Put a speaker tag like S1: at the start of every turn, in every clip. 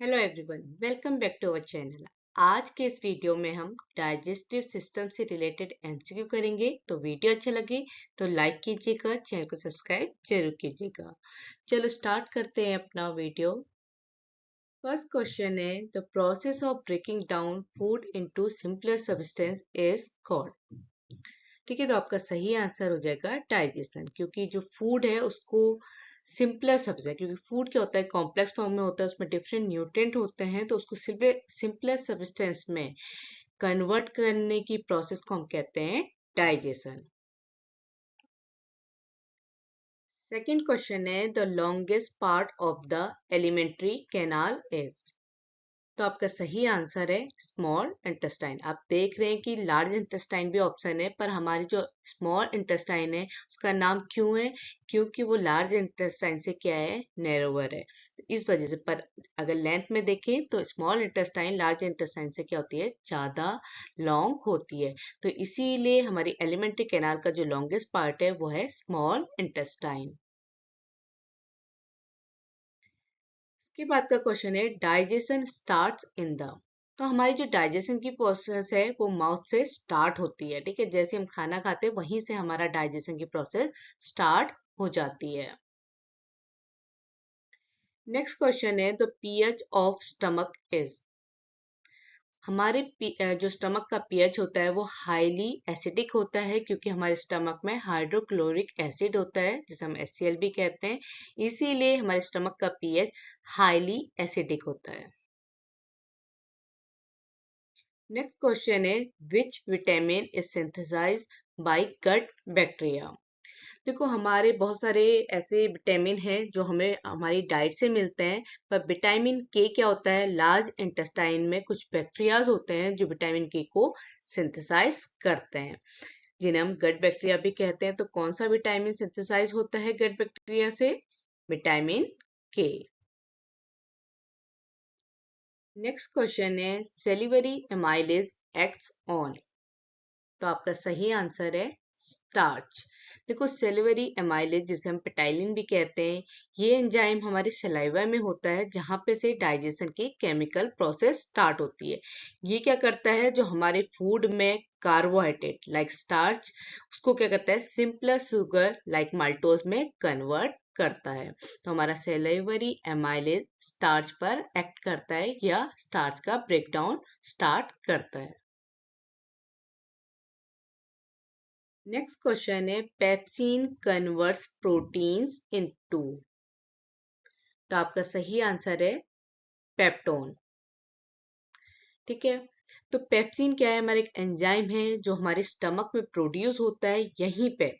S1: Hello everyone, welcome back to our channel. आज के इस वीडियो में हम डाइजेस्टिव सिस्टम से रिलेटेड एमसीक्यू करेंगे। तो वीडियो अच्छा लगे तो लाइक कीजिएगा, चैनल को सब्सक्राइब जरूर कीजिएगा। चलो स्टार्ट करते हैं अपना वीडियो। फर्स्ट क्वेश्चन है, the process of breaking down food into simpler substance is called. ठीक है, तो आपका सही आंसर हो जाएगा डाइजेशन, क्योंकि जो फूड है उसको सिंपलर सब्ज है, क्योंकि फूड क्या होता है, कॉम्प्लेक्स फॉर्म में होता है, उसमें डिफरेंट न्यूट्रिएंट होते हैं, तो उसको सिंपलर सब्सटेंस में कन्वर्ट करने की प्रोसेस को हम कहते हैं डाइजेशन। सेकेंड क्वेश्चन है, the longest part of the alimentary canal is. तो आपका सही आंसर है स्मॉल इंटेस्टाइन। आप देख रहे हैं कि लार्ज इंटेस्टाइन भी ऑप्शन है, पर हमारी जो स्मॉल इंटेस्टाइन है उसका नाम क्यों है? क्योंकि वो लार्ज इंटेस्टाइन से क्या है, नैरोवर है, तो इस वजह से। पर अगर लेंथ में देखें तो स्मॉल इंटेस्टाइन लार्ज इंटेस्टाइन से क्या होती है, ज्यादा लॉन्ग होती है। तो इसीलिए हमारी एलिमेंट्री कैनाल का जो लॉन्गेस्ट पार्ट है वो है स्मॉल इंटेस्टाइन। इसके बाद का क्वेश्चन है, डाइजेशन स्टार्ट्स इन द। तो हमारी जो डाइजेशन की प्रोसेस है वो माउथ से स्टार्ट होती है। ठीक है, जैसे हम खाना खाते हैं वहीं से हमारा डाइजेशन की प्रोसेस स्टार्ट हो जाती है। नेक्स्ट क्वेश्चन है, the pH of stomach is. हमारे जो स्टमक का पीएच होता है वो हाईली एसिडिक होता है, क्योंकि हमारे स्टमक में हाइड्रोक्लोरिक एसिड होता है जिसे हम HCl भी कहते हैं। इसीलिए हमारे स्टमक का पीएच हाईली एसिडिक होता है। नेक्स्ट क्वेश्चन है, which vitamin is synthesize by gut bacteria. देखो, हमारे बहुत सारे ऐसे विटामिन हैं जो हमें हमारी डाइट से मिलते हैं, पर विटामिन के क्या होता है, लार्ज इंटेस्टाइन में कुछ बैक्टीरियाज होते हैं जो विटामिन के को सिंथेसाइज करते हैं, जिन्हें हम गट बैक्टीरिया भी कहते हैं। तो कौन सा विटामिन सिंथेसाइज होता है गट बैक्टीरिया से? विटामिन के। नेक्स्ट क्वेश्चन है, सेलिवरी एमाइलेज एक्ट्स ऑन। तो आपका सही आंसर है स्टार्च। देखो, सेलिवरी एमाइलेज जिसे हम पेटाइलिन भी कहते हैं, ये एंजाइम हमारे सलाइवा में होता है, जहां पे से डाइजेशन की केमिकल प्रोसेस स्टार्ट होती है। ये क्या करता है, जो हमारे फूड में कार्बोहाइड्रेट लाइक स्टार्च, उसको क्या करता है, सिंपलर शुगर लाइक माल्टोज में कन्वर्ट करता है। तो हमारा सेलिवरी एमाइलेज स्टार्च पर एक्ट करता है या स्टार्च का ब्रेकडाउन स्टार्ट करता है। नेक्स्ट क्वेश्चन है, पेप्सिन कन्वर्ट्स प्रोटीन्स इनटू। तो आपका सही आंसर है पेप्टोन। ठीक है, तो पेप्सिन क्या है, हमारा एक एंजाइम है जो हमारे स्टमक में प्रोड्यूस होता है। यहीं पे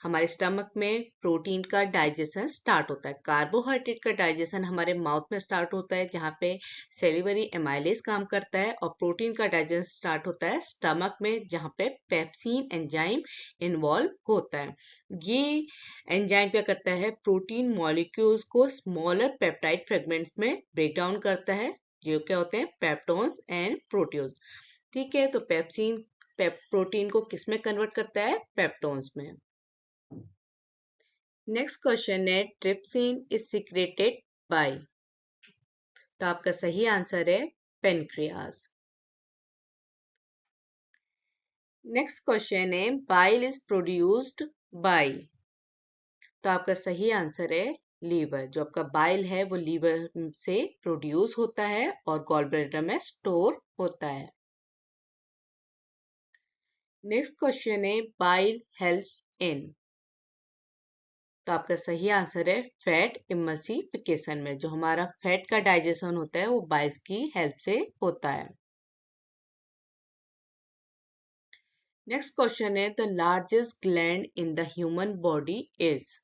S1: हमारे स्टमक में प्रोटीन का डाइजेशन स्टार्ट होता है। कार्बोहाइड्रेट का डाइजेशन हमारे माउथ में स्टार्ट होता है, जहाँ पे सेलिवरी एमाइलेज काम करता है, और प्रोटीन का डाइजेशन स्टार्ट होता है स्टमक में, जहाँ पे पेप्सिन एंजाइम इन्वॉल्व होता है। ये एंजाइम क्या करता है, प्रोटीन मॉलिक्यूल्स को स्मॉलर पेप्टाइड फ्रेगमेंट्स में ब्रेक डाउन करता है, जो क्या होते हैं, पेप्टोन्स एंड प्रोटियोज। ठीक है, तो पेप्सिन प्रोटीन को किस में कन्वर्ट करता है, पेप्टोन्स में। नेक्स्ट क्वेश्चन है, ट्रिप्सिन इज सिक्रेटेड बाय। तो आपका सही आंसर है पेनक्रियाज। नेक्स्ट क्वेश्चन है, बाइल इज प्रोड्यूस्ड बाय। तो आपका सही आंसर है लीवर। जो आपका बाइल है वो लीवर से प्रोड्यूस होता है और गॉल ब्लैडर में स्टोर होता है। नेक्स्ट क्वेश्चन है, बाइल हेल्प्स इन। तो आपका सही आंसर है फैट इमल्सिफिकेशन में। जो हमारा फैट का डाइजेशन होता है वो बाइल्स की हेल्प से होता है। नेक्स्ट क्वेश्चन है, the largest gland in the human body is.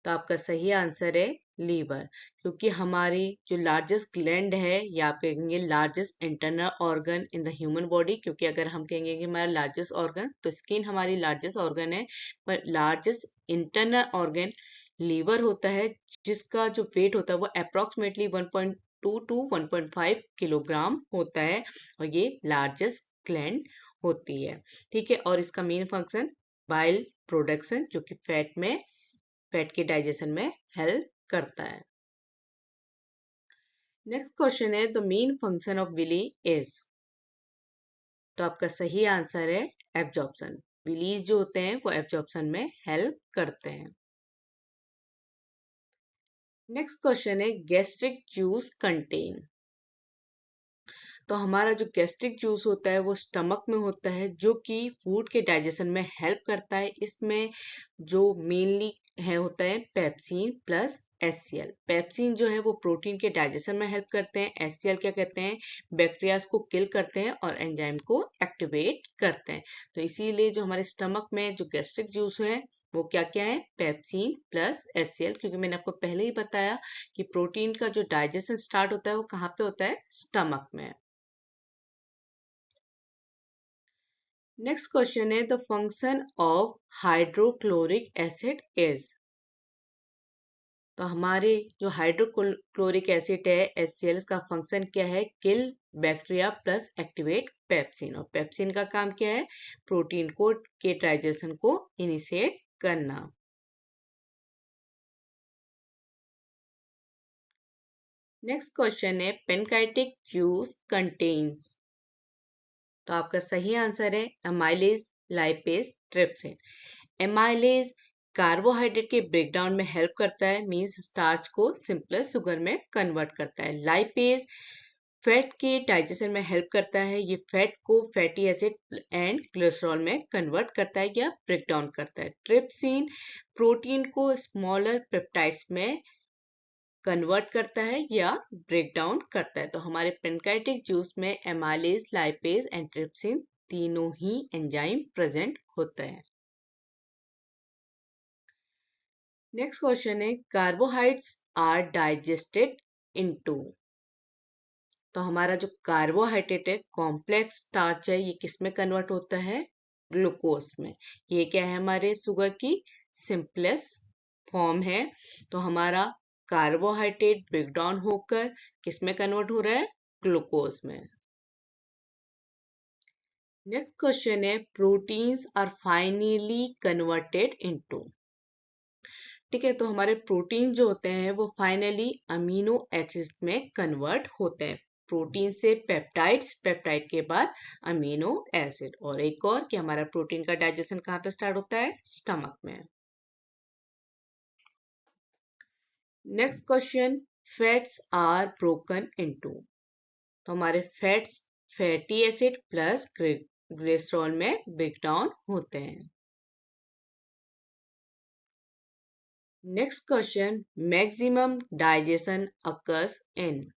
S1: तो आपका सही आंसर है लीवर, क्योंकि हमारी जो लार्जेस्ट ग्लैंड है, या आप कहेंगे largest internal organ in the human body, क्योंकि अगर हम कहेंगे कि हमारा लार्जेस्ट ऑर्गन, तो स्किन हमारी लार्जेस्ट ऑर्गन है, पर लार्जेस्ट इंटरनल ऑर्गन लीवर होता है, जिसका जो वेट होता है वो अप्रोक्सीमेटली 1.2 टू 1.5 किलोग्राम होता है, और ये लार्जेस्ट ग्लैंड होती है। ठीक है, और इसका मेन फंक्शन बाइल प्रोडक्शन, जो कि फैट के डाइजेशन में हेल्प करता है। नेक्स्ट क्वेश्चन है the main function of villi is. तो आपका सही आंसर है एब्जॉर्प्शन। विलीज जो होते हैं वो एब्जॉर्प्शन में हेल्प करते हैं। नेक्स्ट क्वेश्चन है गैस्ट्रिक जूस कंटेन। तो हमारा जो गैस्ट्रिक जूस होता है वो स्टमक में होता है, जो कि फूड के डाइजेशन में हेल्प करता है। इसमें जो मेनली है होता है पेप्सिन प्लस एचसीएल। पेप्सिन जो है वो प्रोटीन के डाइजेशन में हेल्प करते हैं। एचसीएल क्या कहते हैं, बैक्टीरियाज को किल करते हैं और एंजाइम को एक्टिवेट करते हैं। तो इसीलिए जो हमारे स्टमक में जो गैस्ट्रिक जूस है वो क्या क्या है, पेप्सिन प्लस एचसीएल। क्योंकि मैंने आपको पहले ही बताया कि प्रोटीन का जो डाइजेशन स्टार्ट होता है वो कहाँ पे होता है, स्टमक में। नेक्स्ट क्वेश्चन है the function of hydrochloric acid is. तो हमारे जो हाइड्रोक्लोरिक एसिड है HCl, का फंक्शन क्या है, kill bacteria plus activate pepsin. और पेप्सिन का काम क्या है, प्रोटीन को के डाइजेशन को इनिशिएट करना। नेक्स्ट क्वेश्चन है पेनकाइटिक जूस कंटेन्स। तो आपका सही आंसर है amylase lipase trypsin. Amylase carbohydrate के ब्रेकडाउन में हेल्प करता है, मींस स्टार्च को सिंपल शुगर में कन्वर्ट करता है। लाइपेज फैट के डाइजेशन में हेल्प करता है, ये फैट को फैटी एसिड एंड कोलेस्ट्रॉल में कन्वर्ट करता है या ब्रेकडाउन करता है। ट्रिप्सिन प्रोटीन को स्मॉलर पेप्टाइड्स में कन्वर्ट करता है या ब्रेक डाउन करता है। तो हमारे पेनकाइटिक जूस में एमाइलेज लाइपेज एंड ट्रिप्सिन तीनों ही एंजाइम प्रेजेंट होते हैं। नेक्स्ट क्वेश्चन है कार्बोहाइड्रेट्स आर डाइजेस्टेड इनटू। तो हमारा जो कार्बोहाइड्रेट है कॉम्प्लेक्स स्टार्च है, ये किस में कन्वर्ट होता है, ग्लूकोज में। ये क्या है, हमारे शुगर की सिंपलेस्ट फॉर्म है। तो हमारा कार्बोहाइड्रेट ब्रेकडाउन होकर किस में कन्वर्ट हो रहा है, ग्लूकोज में। नेक्स्ट क्वेश्चन है proteins are finally converted into. ठीक है, तो हमारे प्रोटीन जो होते हैं वो फाइनली अमीनो एसिड में कन्वर्ट होते हैं। प्रोटीन से पेप्टाइड्स, पेप्टाइड के बाद अमीनो एसिड। और एक और कि हमारा प्रोटीन का डाइजेशन कहाँ पे स्टार्ट होता है, स्टमक में। Next question fats are broken into. तो हमारे fats fatty acid plus cholesterol में ब्रेक डाउन होते हैं। Next question maximum digestion occurs in.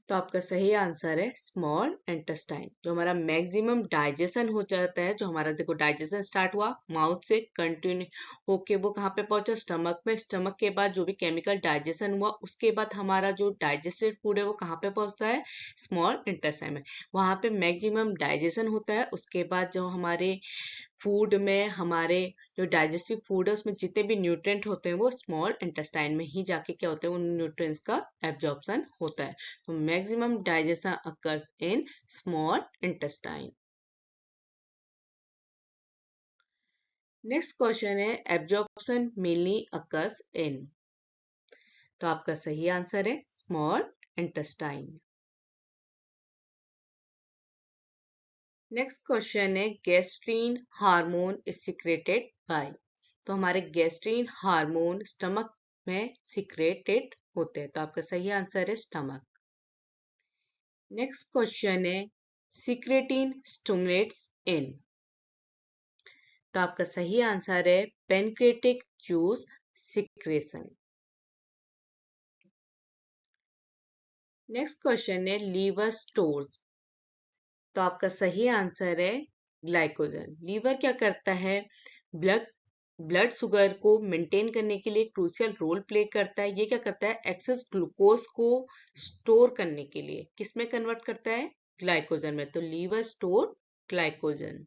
S1: तो आपका सही आंसर है स्मॉल इंटेस्टाइन। जो हमारा मैक्सिमम डाइजेशन हो जाता है, जो हमारा देखो डाइजेशन स्टार्ट हुआ माउथ से, कंटिन्यू होके वो कहाँ पे पहुंचा, स्टमक में। स्टमक के बाद जो भी केमिकल डाइजेशन हुआ उसके बाद हमारा जो डाइजेस्टेड फूड है वो कहाँ पे पहुंचता है, स्मॉल इंटेस्टाइन में। वहां पे मैक्सिमम डाइजेशन होता है। उसके बाद जो हमारे फूड में, हमारे जो डाइजेस्टिव फूड है उसमें जितने भी न्यूट्रिएंट होते हैं वो स्मॉल इंटेस्टाइन में ही जाके क्या होते हैं, उन न्यूट्रिएंट्स का एब्जॉर्प्शन होता है। तो maximum digestion occurs in small intestine. Next question है एब्जॉर्प्शन मेनली अकर्स इन। तो आपका सही आंसर है स्मॉल इंटेस्टाइन। नेक्स्ट क्वेश्चन है gastrin hormone is secreted by. तो हमारे गैस्ट्रीन हार्मोन स्टमक में सिक्रेटेड होते हैं। तो आपका सही आंसर है स्टमक। नेक्स्ट क्वेश्चन है सिक्रेटिन स्टिमुलेट्स इन। तो आपका सही आंसर है pancreatic juice secretion. Next question है लीवर स्टोर्स। तो आपका सही आंसर है ग्लाइकोजन। लीवर क्या करता है, ब्लड ब्लड शुगर को मेंटेन करने के लिए क्रूशियल रोल प्ले करता है। ये क्या करता है, एक्सेस ग्लूकोज को स्टोर करने के लिए किस में कन्वर्ट करता है, ग्लाइकोजन में। तो liver store glycogen.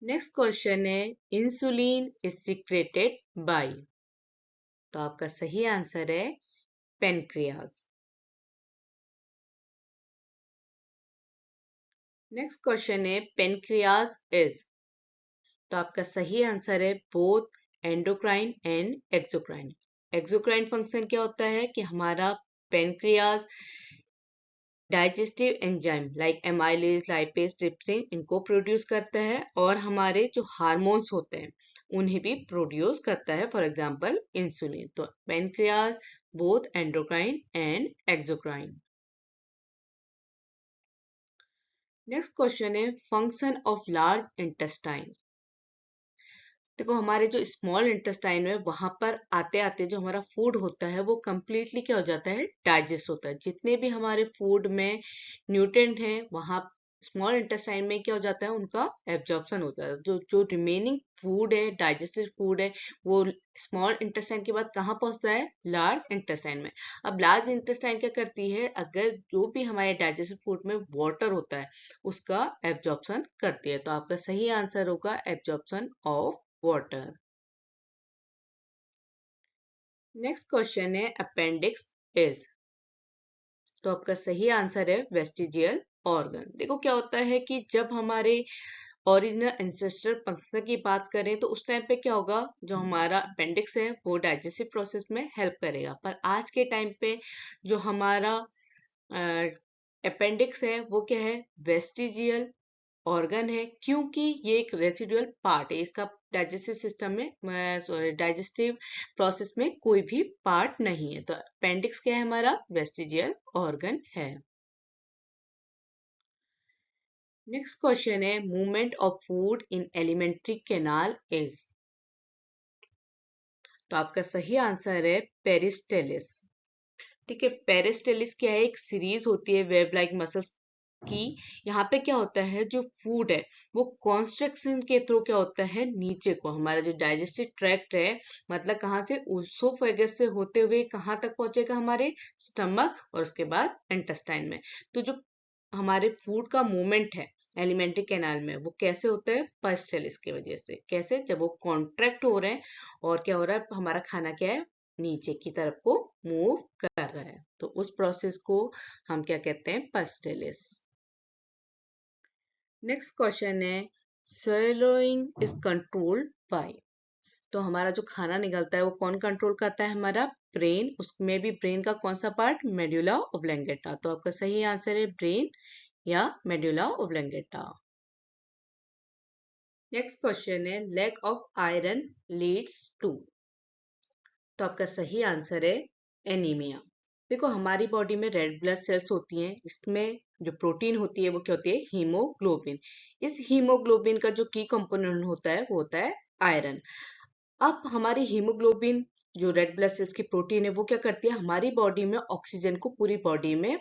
S1: Next question है इंसुलिन इज सिक्रेटेड बाय। तो आपका सही आंसर है पेनक्रियाज। नेक्स्ट क्वेश्चन है पेनक्रियाज इज। तो आपका सही आंसर है both endocrine and exocrine. Exocrine function क्या होता है कि हमारा pancreas digestive enzyme like amylase, lipase, trypsin इनको प्रोड्यूस करता है और हमारे जो हार्मोन्स होते हैं उन्हें भी प्रोड्यूस करता है, फॉर एग्जांपल इंसुलिन। तो pancreas both endocrine and exocrine. Next question है फंक्शन ऑफ लार्ज इंटेस्टाइन। देखो हमारे जो स्मॉल इंटेस्टाइन है वहां पर आते आते जो हमारा फूड होता है वो कंप्लीटली क्या हो जाता है, डाइजेस्ट होता है। जितने भी हमारे फूड में न्यूट्रिएंट हैं वहां स्मॉल इंटेस्टाइन में क्या हो जाता है, उनका एब्जॉर्प्शन होता है। जो जो रिमेनिंग फूड है, डाइजेस्टेड फूड है, वो स्मॉल इंटेस्टाइन के बाद कहाँ पहुंचता है, लार्ज इंटेस्टाइन में। अब लार्ज इंटेस्टाइन क्या करती है, अगर जो भी हमारे डाइजेस्टेड फूड में वाटर होता है उसका एब्जॉर्प्शन करती है। तो आपका सही आंसर होगा absorption of water. Next question है अपेंडिक्स इज। तो आपका सही आंसर है वेस्टिजियल ऑर्गन। देखो क्या होता है कि जब हमारे ओरिजिनल एंसेस्टर फंक्शन की बात करें तो उस टाइम पे क्या होगा, जो हमारा अपेंडिक्स है वो डाइजेस्टिव प्रोसेस में हेल्प करेगा। पर आज के टाइम पे जो हमारा अपेंडिक्स है वो क्या है, वेस्टिजियल ऑर्गन है, क्योंकि ये एक रेसिडुअल पार्ट है। इसका डाइजेस्टिव सिस्टम में सॉरी डाइजेस्टिव प्रोसेस में कोई भी पार्ट नहीं है। तो अपेंडिक्स क्या है, हमारा वेस्टिजियल ऑर्गन है। नेक्स्ट क्वेश्चन है movement of food in alimentary canal is. तो आपका सही आंसर है पेरिस्टेलिस। ठीक है, पेरिस्टेलिस क्या है, एक सीरीज होती है वेब लाइक मसल्स की। यहाँ पे क्या होता है, जो फूड है वो कॉन्स्ट्रक्शन के थ्रू क्या होता है, नीचे को हमारा जो डाइजेस्टिव ट्रैक्ट है, मतलब कहाँ से, उसोफेगस से होते हुए कहाँ तक पहुंचेगा, हमारे स्टमक और उसके बाद इंटेस्टाइन में। तो जो हमारे फूड का मूवमेंट है एलिमेंट्री कैनाल में वो कैसे होता है, पेरिस्टेलिस की वजह से। कैसे, जब वो कॉन्ट्रैक्ट हो रहे हैं और क्या हो रहा है, हमारा खाना क्या है, नीचे की तरफ को मूव कर रहा है। तो उस प्रोसेस को हम क्या कहते हैं, पेरिस्टेलिस। नेक्स्ट क्वेश्चन है swallowing इज कंट्रोल्ड बाय। तो हमारा जो खाना निकलता है वो कौन कंट्रोल करता है, हमारा ब्रेन। उसमें भी ब्रेन का कौन सा पार्ट, मेडुला ओब्लंगेटा। तो आपका सही आंसर है ब्रेन या मेडुला ओब्लंगेटा। नेक्स्ट क्वेश्चन है lack of iron leads to. तो आपका सही आंसर है एनीमिया। देखो हमारी बॉडी में रेड ब्लड सेल्स होती हैं, इसमें जो प्रोटीन होती है वो क्या होती है, हीमोग्लोबिन। इस हीमोग्लोबिन का जो की कंपोनेंट होता है वो होता है आयरन। अब हमारी हीमोग्लोबिन जो रेड ब्लड सेल्स की प्रोटीन है वो क्या करती है, हमारी बॉडी में ऑक्सीजन को पूरी बॉडी में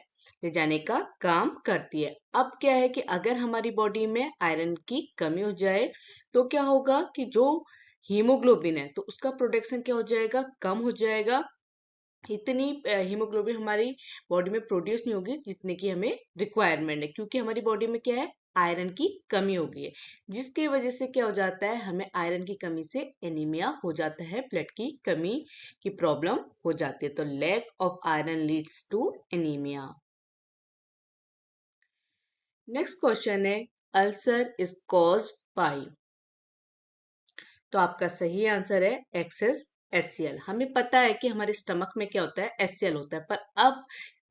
S1: ले जाने का काम करती है। अब क्या है कि अगर हमारी बॉडी में आयरन की कमी हो जाए तो क्या होगा कि जो हीमोग्लोबिन है तो उसका प्रोडक्शन क्या हो जाएगा, कम हो जाएगा। इतनी हीमोग्लोबिन हमारी बॉडी में प्रोड्यूस नहीं होगी जितने की हमें रिक्वायरमेंट है, क्योंकि हमारी बॉडी में क्या है, आयरन की कमी हो गई है। जिसकी वजह से क्या हो जाता है, हमें आयरन की कमी से एनीमिया हो जाता है, ब्लड की कमी की प्रॉब्लम हो जाती है। तो lack of iron leads to anaemia. Next question है अल्सर इज कॉज्ड बाय। तो आपका सही आंसर है एक्सेस एचसीएल। हमें पता है कि हमारे स्टमक में क्या होता है, एचसीएल होता है, पर अब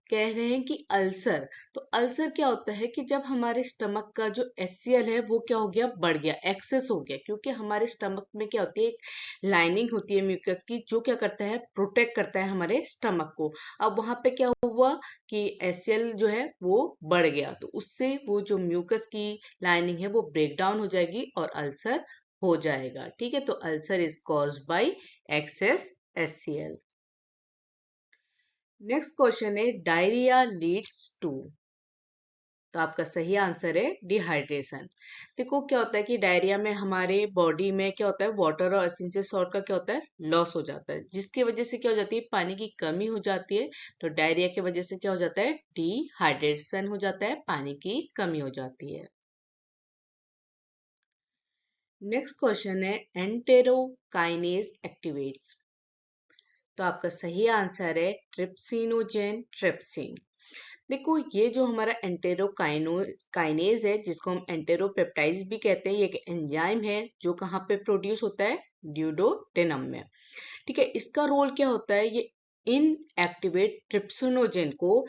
S1: कह रहे हैं कि अल्सर। तो अल्सर क्या होता है कि जब हमारे स्टमक का जो एचसीएल है वो क्या हो गया, बढ़ गया, एक्सेस हो गया। क्योंकि हमारे स्टमक में क्या होती है, एक लाइनिंग होती है म्यूकस की, जो क्या करता है, प्रोटेक्ट करता है हमारे स्टमक को। अब वहां पे क्या हुआ कि एचसीएल जो है वो बढ़ गया, तो उससे वो जो म्यूकस की लाइनिंग है वो ब्रेक डाउन हो जाएगी और अल्सर हो जाएगा। ठीक है, तो ulcer is caused bye access HCL. Next question है डायरिया लीड्स टू। तो आपका सही आंसर है डिहाइड्रेशन। देखो क्या होता है कि डायरिया में हमारे बॉडी में क्या होता है, वाटर और एसेंशियल सॉल्ट का क्या होता है, लॉस हो जाता है, जिसकी वजह से क्या हो जाती है, पानी की कमी हो जाती है। तो डायरिया की वजह से क्या हो जाता है, डिहाइड्रेशन हो जाता है, पानी की कमी हो जाती है। नेक्स्ट क्वेश्चन है एंटेरोकाइनेज एक्टिवेट्स। तो आपका सही आंसर है ट्रिप्सिनोजेन ट्रिप्सिन। देखो ये जो हमारा एंटेरोकाइनेज है, जिसको हम एंटेरोपेप्टाइड्स भी कहते हैं, ये एक एंजाइम है जो कहाँ पे प्रोड्यूस होता है, ड्यूडोडेनम में। ठीक है, इसका रोल क्या होता है, ये इनएक्टिवेट ट्रिप्सिनोजेन को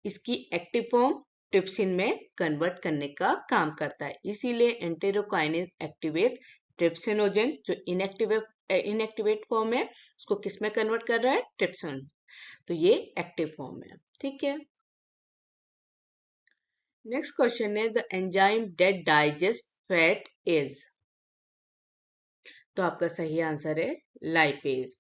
S1: इसकी एक्टिव फॉर्म ट्रिप्सिन में कन्वर्ट करने का काम करता है। इसीलिए एंटेरोकाइनेज एक्टिवेट ट्रिप्सिनोजेन जो इनएक्टिवेट फॉर्म है उसको किस में कन्वर्ट कर रहा है, ट्रिप्सिन। तो ये एक्टिव फॉर्म है। ठीक है, नेक्स्ट क्वेश्चन है the enzyme that digest fat is. तो आपका सही आंसर है लाइपेज।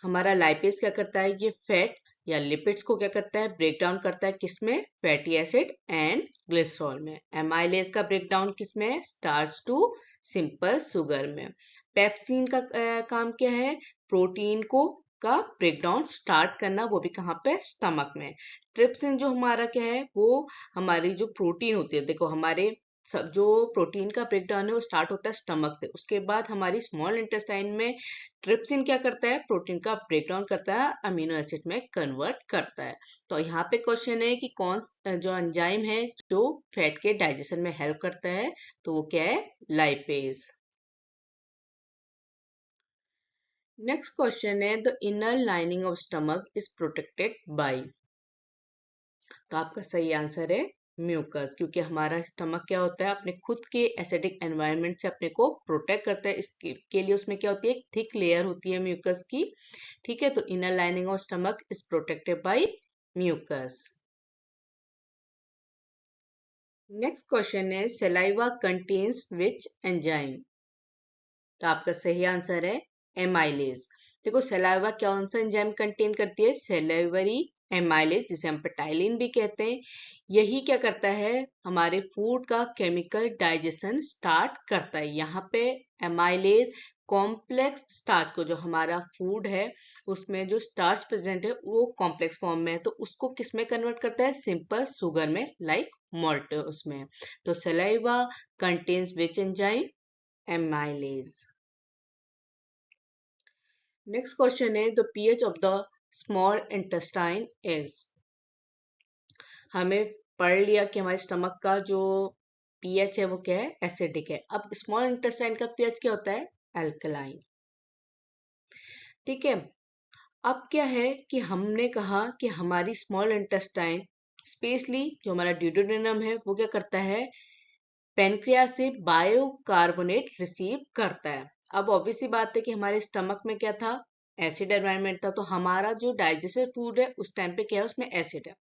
S1: हमारा लाइपेज क्या करता है, ये फैट्स या लिपिड्स को क्या करता है, ब्रेक डाउन करता है किसमें, फैटी एसिड एंड ग्लिसरॉल में। एमाइलेज का ब्रेक डाउन किसमें है, स्टार्च टू सिंपल शुगर में। पेप्सिन का काम क्या है, प्रोटीन को का ब्रेक डाउन स्टार्ट करना, वो भी कहाँ पे, स्टमक में। ट्रिप्सिन जो हमारा क्या है, वो हमारी जो प्रोटीन होती है, देखो हमारे सब जो प्रोटीन का ब्रेकडाउन है वो स्टार्ट होता है स्टमक से, उसके बाद हमारी स्मॉल इंटेस्टाइन में ट्रिप्सिन क्या करता है, प्रोटीन का ब्रेकडाउन करता है, अमीनो एसिड में कन्वर्ट करता है। तो यहाँ पे क्वेश्चन है कि कौन जो एंजाइम है जो फैट के डाइजेशन में हेल्प करता है, तो वो क्या है, लाइपेज। नेक्स्ट क्वेश्चन है the inner lining of stomach is protected bye. तो आपका सही आंसर है म्यूकस, क्योंकि हमारा स्टमक क्या होता है, अपने खुद के एसिडिक एनवायरनमेंट से अपने को प्रोटेक्ट करता है। इसके के लिए उसमें क्या होती है, एक थिक लेयर होती है म्यूकस की। ठीक है, तो inner lining of stomach is protected by mucus. Next question है सलाइवा कंटेन्स विच एंजाइम। तो आपका सही आंसर है एमाइलेज। देखो सलाइवा कौन सा एंजाइम कंटेन करती है, सेलेवरी एमाइलेज, जिसे हम पेटाइलिन भी कहते हैं। यही क्या करता है, हमारे फूड का केमिकल डाइजेशन स्टार्ट करता है। यहाँ पे एमाइलेज कॉम्प्लेक्स स्टार्च को, जो हमारा फूड है उसमें जो स्टार्च प्रेजेंट है वो कॉम्प्लेक्स फॉर्म में है, तो उसको किस में कन्वर्ट करता है, सिंपल शुगर में, लाइक मॉल्ट उसमें। तो saliva contains which enzyme, amylase. Next question है the pH of the small intestine is. हमें पढ़ लिया कि हमारे स्टमक का जो पीएच है वो क्या है, एसिडिक है। अब स्मॉल इंटेस्टाइन का पीएच क्या होता है, अल्कलाइन। ठीक है, अब क्या है कि हमने कहा कि हमारी स्मॉल इंटेस्टाइन स्पेशली जो हमारा ड्यूडेनम है वो क्या करता है, पेनक्रियास से बायोकार्बोनेट रिसीव करता है। अब ऑब्वियसली बात है कि हमारे स्टमक में क्या था, एसिड एनवायरनमेंट था, तो हमारा जो डाइजेस्टिव फूड है उस टाइम पे क्या है, उसमें एसिड है।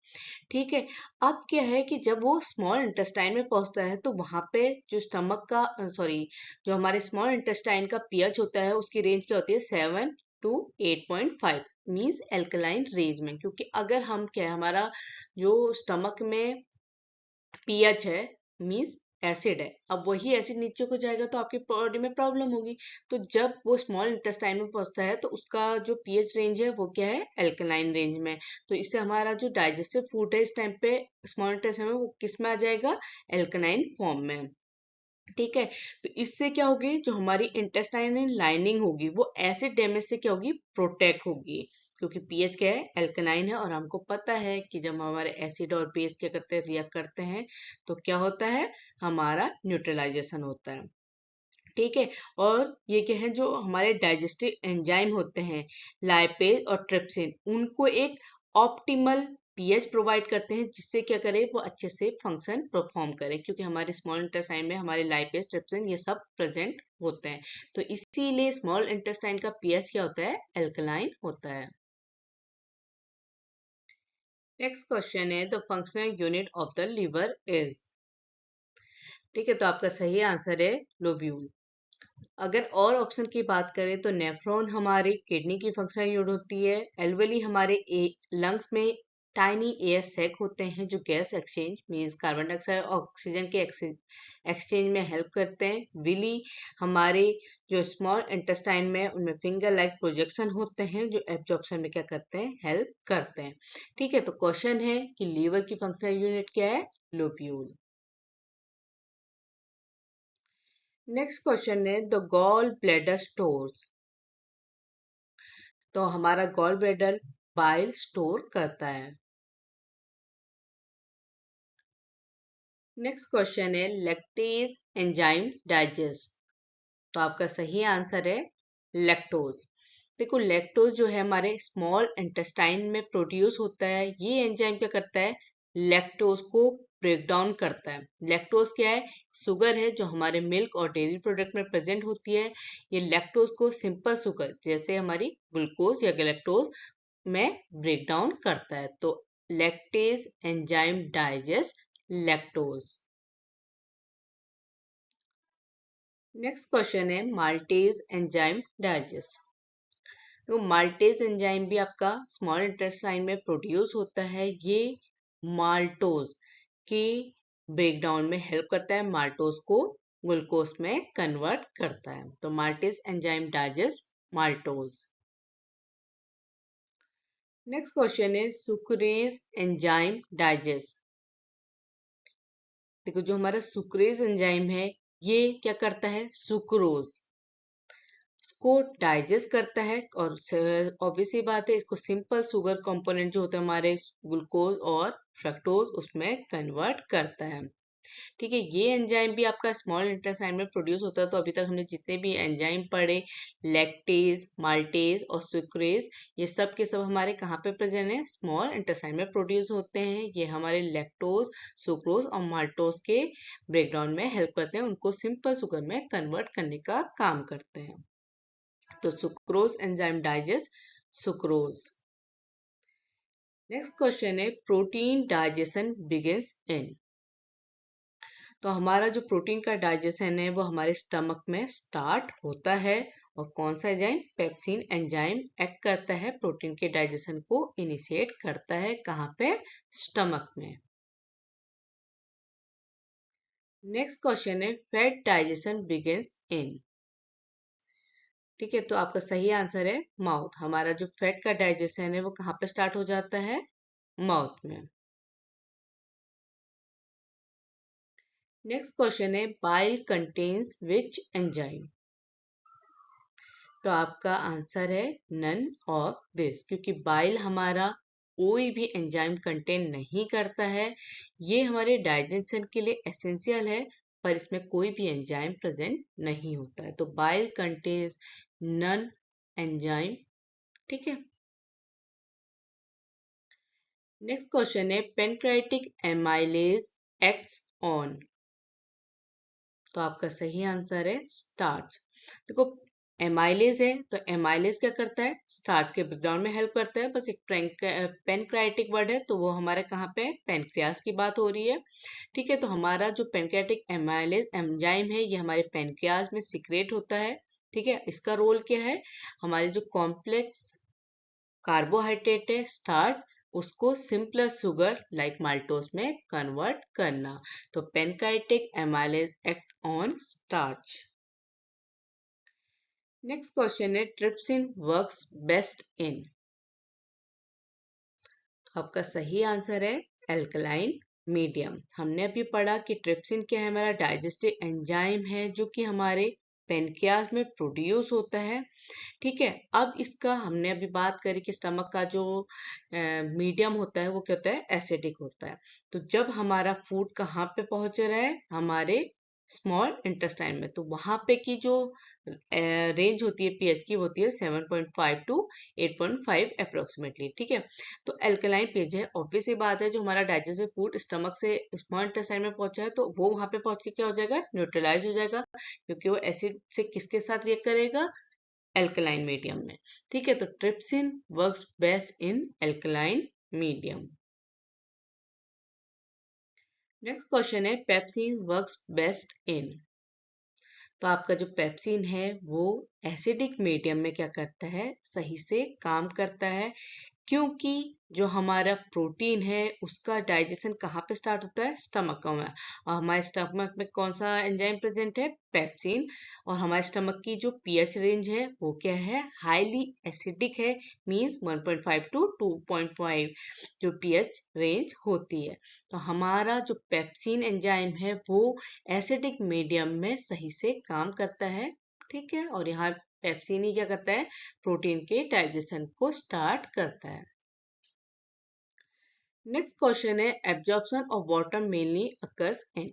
S1: ठीक है, अब क्या है कि जब वो स्मॉल इंटेस्टाइन में पहुंचता है तो वहां पे जो स्टमक का सॉरी जो हमारे स्मॉल इंटेस्टाइन का पीएच होता है उसकी रेंज क्या होती है, 7 to 8.5, मीन्स एल्कलाइन रेंज में। क्योंकि अगर हम क्या है, हमारा जो स्टमक में पीएच है मीन्स एसिड है, अब वही एसिड नीचे को जाएगा तो आपकी बॉडी में प्रॉब्लम होगी। तो जब वो स्मॉल इंटेस्टाइन में पहुंचता है तो उसका जो पीएच रेंज है वो क्या है, एल्कलाइन रेंज में। तो इससे हमारा जो डाइजेस्टिव फूड है इस टाइम पे स्मॉल इंटेस्टाइन में वो किस में आ जाएगा, एल्कलाइन फॉर्म में। ठीक है, तो इससे क्या होगी, जो हमारी इंटेस्टाइनल लाइनिंग होगी वो एसिड डैमेज से क्या होगी, प्रोटेक्ट होगी। क्योंकि पीएच क्या है, एल्कलाइन है, और हमको पता है कि जब हमारे एसिड और बेस क्या करते हैं, रिएक्ट करते हैं, तो क्या होता है, हमारा न्यूट्रलाइजेशन होता है। ठीक है, और ये क्या है, जो हमारे डाइजेस्टिव एंजाइम होते हैं लाइपेज और ट्रिप्सिन, उनको एक ऑप्टिमल पीएच प्रोवाइड करते हैं, जिससे क्या करे, वो अच्छे से फंक्शन परफॉर्म करे। क्योंकि हमारे स्मॉल इंटेस्टाइन में हमारे लाइपेज, ट्रिप्सिन ये सब प्रेजेंट होते हैं, तो इसीलिए स्मॉल इंटेस्टाइन का पीएच क्या होता है, एल्कलाइन होता है। नेक्स्ट क्वेश्चन है the functional unit of the liver is. ठीक है, तो आपका सही आंसर है लोब्यूल। अगर और ऑप्शन की बात करें तो नेफ्रॉन हमारी किडनी की फंक्शनल यूनिट होती है, एल्वेली हमारे लंग्स में टाइनी एयर सैक होते हैं जो gas exchange means carbon dioxide और ऑक्सीजन के एक्सचेंज में हेल्प करते हैं। विली हमारे जो स्मॉल इंटेस्टाइन में उनमें फिंगर लाइक प्रोजेक्शन होते हैं जो एब्जॉर्प्शन में क्या करते हैं, हेल्प करते हैं। ठीक है, तो क्वेश्चन है कि लीवर की फंक्शनल यूनिट क्या है, लोब्यूल। नेक्स्ट क्वेश्चन है द गॉल ब्लैडर स्टोर्स। तो हमारा गॉल ब्लैडर बाइल स्टोर करता है। नेक्स्ट क्वेश्चन है लैक्टेज एंजाइम डाइजेस्ट। तो आपका सही आंसर है लैक्टोज। देखो लैक्टोज जो है हमारे स्मॉल इंटेस्टाइन में प्रोड्यूस होता है। ये एंजाइम क्या करता है, लैक्टोज को ब्रेक डाउन करता है। लैक्टोज क्या है, शुगर है जो हमारे मिल्क और डेयरी प्रोडक्ट में प्रेजेंट होती है। ये लैक्टोज को सिंपल शुगर जैसे हमारी ग्लूकोज या गैलेक्टोज में ब्रेक डाउन करता है। तो lactase enzyme digest lactose. Next question है माल्टेज एंजाइम डाइजेस्ट। तो माल्टेज एंजाइम भी आपका स्मॉल इंटेस्टाइन में प्रोड्यूस होता है। ये माल्टोज के ब्रेकडाउन में हेल्प करता है, माल्टोज को ग्लूकोज में कन्वर्ट करता है। तो maltase enzyme digest maltose. Next question है सुक्रेज एंजाइम डाइजेस्ट। देखो जो हमारा सुक्रेज एंजाइम है ये क्या करता है, सुक्रोज को डाइजेस्ट करता है और ऑब्वियस सी बात है इसको सिंपल शुगर कंपोनेंट जो होता है हमारे ग्लूकोज और फ्रक्टोज उसमें कन्वर्ट करता है। ठीक है, ये एंजाइम भी आपका स्मॉल इंटेस्टाइन में प्रोड्यूस होता है। तो अभी तक हमने जितने भी एंजाइम पढ़े, लैक्टेज, माल्टेज और सुक्रेज, ये सब के सब हमारे कहाँ पे प्रेजेंट है, स्मॉल इंटेस्टाइन में प्रोड्यूस होते हैं। ये हमारे लैक्टोज, सुक्रोज और माल्टोज के ब्रेकडाउन में हेल्प करते हैं, उनको सिंपल शुगर में कन्वर्ट करने का काम करते हैं। तो sucrose enzyme digest sucrose. Next question है प्रोटीन डाइजेशन बिगिंस इन। तो हमारा जो प्रोटीन का डाइजेशन है वो हमारे स्टमक में स्टार्ट होता है। और कौन सा एंजाइम, पेप्सिन एंजाइम एक्ट करता है, प्रोटीन के डाइजेशन को इनिशिएट करता है। कहाँ पे, स्टमक में। नेक्स्ट क्वेश्चन है फैट डाइजेशन बिगिंस इन। ठीक है, तो आपका सही आंसर है माउथ। हमारा जो फैट का डाइजेशन है वो कहाँ पे स्टार्ट हो जाता है, माउथ में। नेक्स्ट क्वेश्चन है बाइल कंटेन्स विच एंजाइम। तो आपका आंसर है नन ऑफ दिस, क्योंकि बाइल हमारा कोई भी एंजाइम कंटेन नहीं करता है। ये हमारे डाइजेशन के लिए एसेंशियल है पर इसमें कोई भी एंजाइम प्रेजेंट नहीं होता है। तो बाइल कंटेन्स नन एंजाइम। ठीक है, नेक्स्ट क्वेश्चन है पेनक्रियाटिक एमाइलेज एक्ट्स ऑन। तो आपका सही आंसर है स्टार्च। देखो एमाइलेज है तो एमाइलेज क्या करता है, स्टार्च के ब्रेकडाउन में हेल्प करता है। बस एक पेनक्राइटिक वर्ड है तो वो हमारे कहाँ पे, पेनक्रियास की बात हो रही है। ठीक है, तो हमारा जो पेनक्रियाटिक एमाइलेज एंजाइम है ये हमारे पेनक्रियास में सीक्रेट होता है। ठीक है, इसका रोल क्या है, हमारे जो कॉम्प्लेक्स कार्बोहाइड्रेट है स्टार्च, उसको सिंपलर शुगर लाइक माल्टोस में कन्वर्ट करना। तो pancreatic amylase act on starch. Next question है ट्रिप्सिन वर्क्स बेस्ट इन। आपका सही आंसर है एल्कलाइन मीडियम। हमने अभी पढ़ा कि ट्रिप्सिन क्या है, हमारा डाइजेस्टिव एंजाइम है जो कि हमारे पेनक्रियाज में प्रोड्यूस होता है। ठीक है, अब इसका हमने अभी बात करी कि स्टमक का जो मीडियम होता है वो क्या होता है, एसिडिक होता है। तो जब हमारा फूड कहाँ पे पहुंच रहा है, हमारे स्मॉल इंटेस्टाइन में, तो वहां पे की जो रेंज होती है पीएच की होती है 7.5 टू 8.5 अप्रोक्सीमेटली। ठीक है, तो एल्कलाइन पीएच है, ऑब्वियस सी बात है जो हमारा डाइजेस्टिव फूड स्टमक से स्मॉल इंटेस्टाइन में पहुंचा है तो वो वहां पे पहुंच के क्या हो जाएगा, न्यूट्रलाइज हो जाएगा, क्योंकि वो एसिड से किसके साथ रिएक्ट करेगा, एल्कलाइन मीडियम में। ठीक है, तो trypsin works best in alkaline medium. Next question है पेप्सिन वर्क्स बेस्ट इन। तो आपका जो पेप्सिन है वो एसिडिक मीडियम में क्या करता है, सही से काम करता है। क्योंकि जो हमारा प्रोटीन है उसका डाइजेशन कहाँ पे स्टार्ट होता है, स्टमक में। और हमारे स्टमक में कौन सा एंजाइम प्रेजेंट है, पेप्सिन। और हमारे स्टमक की जो पीएच रेंज है वो क्या है, हाईली एसिडिक है, मींस 1.5 टू 2.5 जो पीएच रेंज होती है। तो हमारा जो पेप्सिन एंजाइम है वो एसिडिक मीडियम में सही से काम करता है। ठीक है, और यहाँ पेप्सिन ही क्या करता है, प्रोटीन के डाइजेशन को स्टार्ट करता है। नेक्स्ट क्वेश्चन है absorption of water mainly occurs इन।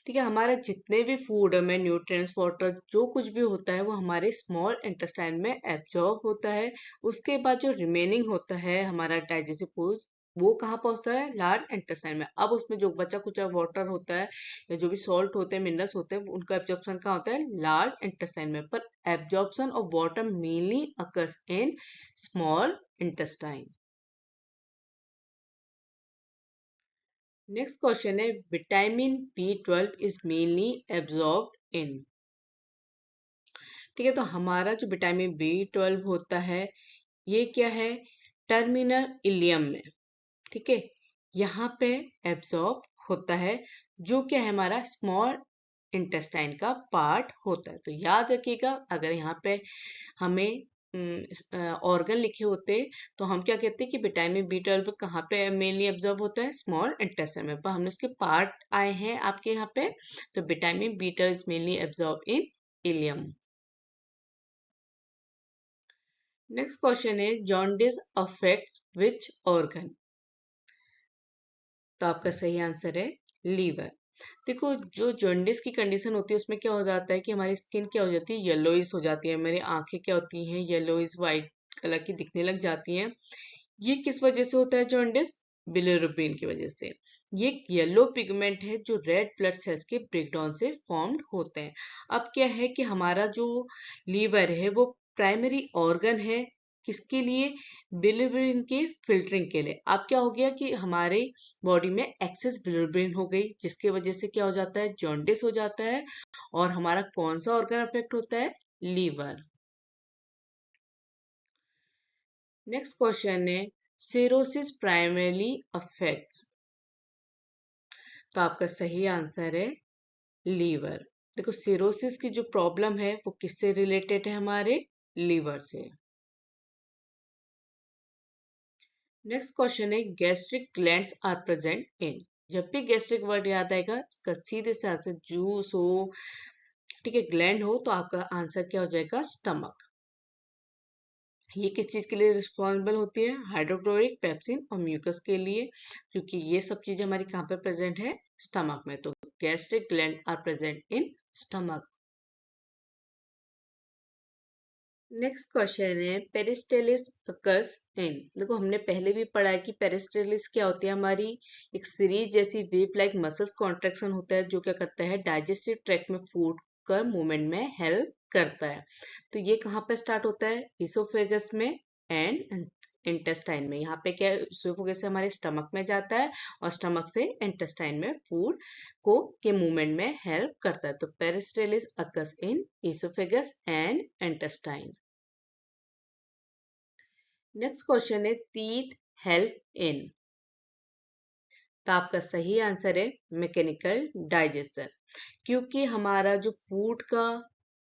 S1: ठीक है, हमारा जितने भी फूड में न्यूट्रिएंट्स, वाटर, जो कुछ भी होता है वो हमारे स्मॉल इंटेस्टाइन में एब्जॉर्ब होता है। उसके बाद जो रिमेनिंग होता है हमारा डाइजेस्टिव फूड, वो कहाँ पहुंचता है? लार्ज इंटेस्टाइन में। अब उसमें जो बचा कुचा वाटर होता है या जो भी सॉल्ट होते हैं, मिनरल्स होते हैं, उनका एब्जॉर्प्शन कहाँ होता है? लार्ज इंटेस्टाइन में। पर absorption of water mainly occurs in small intestine. Next question है, vitamin B12 is mainly absorbed in. ठीक है, तो हमारा जो विटामिन B12 होता है ये क्या है? टर्मिनल इलियम में। ठीक है, यहाँ पे एब्जॉर्ब होता है, जो क्या है हमारा स्मॉल इंटेस्टाइन का पार्ट होता है। तो याद रखिएगा, अगर यहाँ पे हमें ऑर्गन लिखे होते तो हम क्या कहते हैं कि विटामिन B12 कहाँ पे मेनली एब्जॉर्ब होता है? स्मॉल इंटेस्टाइन में। पर हमने उसके पार्ट आए हैं आपके यहाँ पे, तो vitamin B12 is mainly absorb in ileum. Next question है, जॉन्डिस अफेक्ट विच ऑर्गन? तो आपका सही आंसर है लीवर। देखो, जो जॉन्डिस की कंडीशन होती है उसमें क्या हो जाता है कि हमारी स्किन क्या हो जाती है? येलोइश हो जाती है। हमारी आंखें क्या होती हैं? येलोइश व्हाइट कलर की दिखने लग जाती हैं। ये किस वजह से होता है जॉन्डिस? बिलिरुबिन की वजह से। ये एक येलो पिगमेंट है जो रेड ब्लड सेल्स के ब्रेकडाउन से फॉर्म्ड होते हैं। अब क्या है कि हमारा जो लीवर है वो प्राइमरी ऑर्गन है किसके लिए? बिलिरुबिन के फिल्टरिंग के लिए। अब क्या हो गया कि हमारे बॉडी में एक्सेस बिलिरुबिन हो गई, जिसकी वजह से क्या हो जाता है? जॉन्डिस हो जाता है। और हमारा कौन सा ऑर्गन अफेक्ट होता है? लीवर। नेक्स्ट क्वेश्चन है, सिरोसिस प्राइमरली अफेक्ट। तो आपका सही आंसर है लीवर। देखो, सिरोसिस की जो प्रॉब्लम है वो किससे रिलेटेड है? हमारे लीवर से। नेक्स्ट क्वेश्चन है, gastric glands are present in. जब भी गैस्ट्रिक वर्ड याद आएगा, इसका सीधे से आंसर जूस हो, ठीक है, ग्लैंड हो, तो आपका आंसर क्या हो जाएगा? स्टमक। ये किस चीज के लिए रिस्पॉन्सिबल होती है? हाइड्रोक्लोरिक, पेप्सिन और म्यूकस के लिए, क्योंकि ये सब चीजें हमारी कहाँ पे प्रेजेंट है? स्टमक में। तो gastric gland are present in stomach. Next question है, पेरिस्टेलिस अकर्स इन। देखो, हमने पहले भी पढ़ा है कि पेरिस्टेलिस क्या होती है? हमारी एक सीरीज जैसी वेव लाइक मसल्स कॉन्ट्रेक्शन होता है, जो क्या करता है? डाइजेस्टिव ट्रैक्ट में फूड का मूवमेंट में हेल्प करता है। तो ये कहाँ पे स्टार्ट होता है? इसोफेगस में एंड इंटेस्टाइन में। यहाँ पे क्या? इसोफेगस से हमारे स्टमक में जाता है और स्टमक से इंटेस्टाइन में फूड को के मूवमेंट में हेल्प करता है। तो peristalsis occurs in esophagus and intestine. Next question है, टीथ हेल्प इन। तो आपका सही आंसर है मैकेनिकल डाइजेशन। क्योंकि हमारा जो फूड का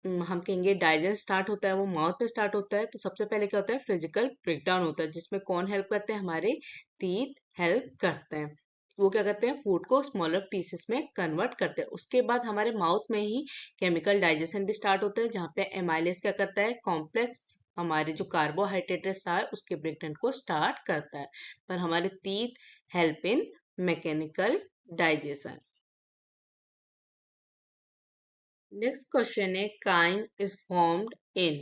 S1: हम कहेंगे डाइजेशन स्टार्ट होता है वो माउथ में स्टार्ट होता है। तो सबसे पहले क्या होता है? फिजिकल ब्रेकडाउन होता है, जिसमें कौन हेल्प करते हैं? हमारे टीथ हेल्प करते हैं। वो क्या करते हैं? फूड को स्मॉलर पीसेस में कन्वर्ट करते हैं। उसके बाद हमारे माउथ में ही केमिकल डाइजेशन भी स्टार्ट होता है, जहाँ पे एमाइलेज क्या करता है? कॉम्प्लेक्स हमारे जो कार्बोहाइड्रेट्स है उसके ब्रेकडाउन को स्टार्ट करता है। पर हमारे टीथ हेल्प इन मैकेनिकल डाइजेशन। नेक्स्ट क्वेश्चन है, काइम इज फॉर्म्ड इन।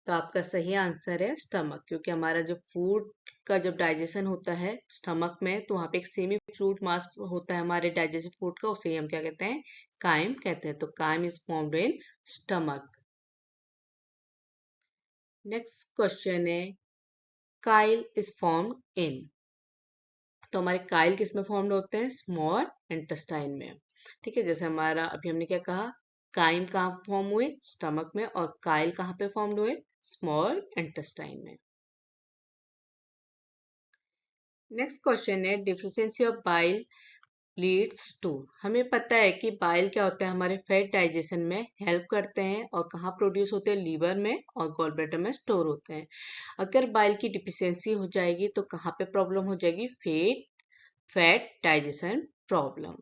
S1: तो आपका सही आंसर है स्टमक। क्योंकि हमारा जो फूड का जब डाइजेशन होता है स्टमक में, तो वहाँ पे एक सेमी फ्लूइड मास होता है हमारे डाइजेस्टिव फूड का, उसे हम क्या कहते हैं? काइम कहते हैं। तो chyme is formed in stomach. Next question है, काइल इज फॉर्म्ड इन। तो हमारे काइल किस में फॉर्म्ड होते हैं? स्मॉल इंटेस्टाइन में। ठीक है, जैसे हमारा अभी हमने क्या कहा? काइम कहाँ फॉर्म हुए? स्टमक में। और काइल कहाँ पे फॉर्म्ड हुए? स्मॉल इंटेस्टाइन में। नेक्स्ट क्वेश्चन है, deficiency of bile leads to. हमें पता है कि बाइल क्या होता है? हमारे फैट डाइजेशन में हेल्प करते हैं। और कहाँ प्रोड्यूस होते हैं? लीवर में और गॉल ब्लैडर में स्टोर होते हैं। अगर बाइल की डिफिशियंसी हो जाएगी तो कहाँ पे प्रॉब्लम हो जाएगी? Fat digestion problem.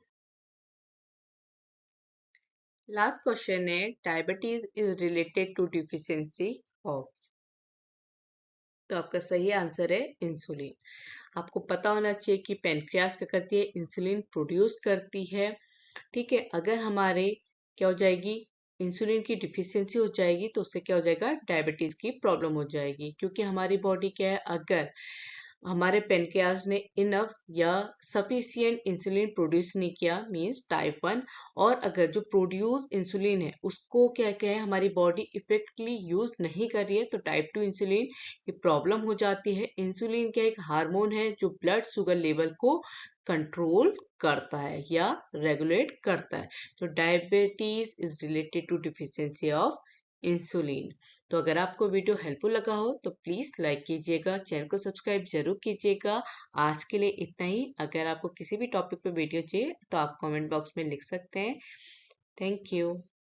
S1: Last question है, diabetes is related to deficiency of. तो आपका सही आंसर है इंसुलिन। आपको पता होना चाहिए कि पेनक्रियास क्या करती है? इंसुलिन प्रोड्यूस करती है। ठीक है, अगर हमारे क्या हो जाएगी, इंसुलिन की डिफिशियंसी हो जाएगी तो उससे क्या हो जाएगा, डायबिटीज की प्रॉब्लम हो जाएगी। क्योंकि हमारी बॉडी क्या है, अगर हमारे पेनक्रियाज ने इनफ या सफिशिएंट इंसुलिन प्रोड्यूस नहीं किया, मींस टाइप 1, और अगर जो प्रोड्यूस इंसुलिन है उसको क्या क्या है, हमारी बॉडी इफेक्टली यूज नहीं कर रही है, तो टाइप 2 इंसुलिन की प्रॉब्लम हो जाती है। इंसुलिन क्या एक हार्मोन है जो ब्लड शुगर लेवल को कंट्रोल करता है या रेगुलेट करता है। तो diabetes is related to deficiency of insulin. तो अगर आपको वीडियो हेल्पफुल लगा हो तो प्लीज लाइक कीजिएगा, चैनल को सब्सक्राइब जरूर कीजिएगा। आज के लिए इतना ही। अगर आपको किसी भी टॉपिक पे वीडियो चाहिए तो आप कमेंट बॉक्स में लिख सकते हैं। Thank you.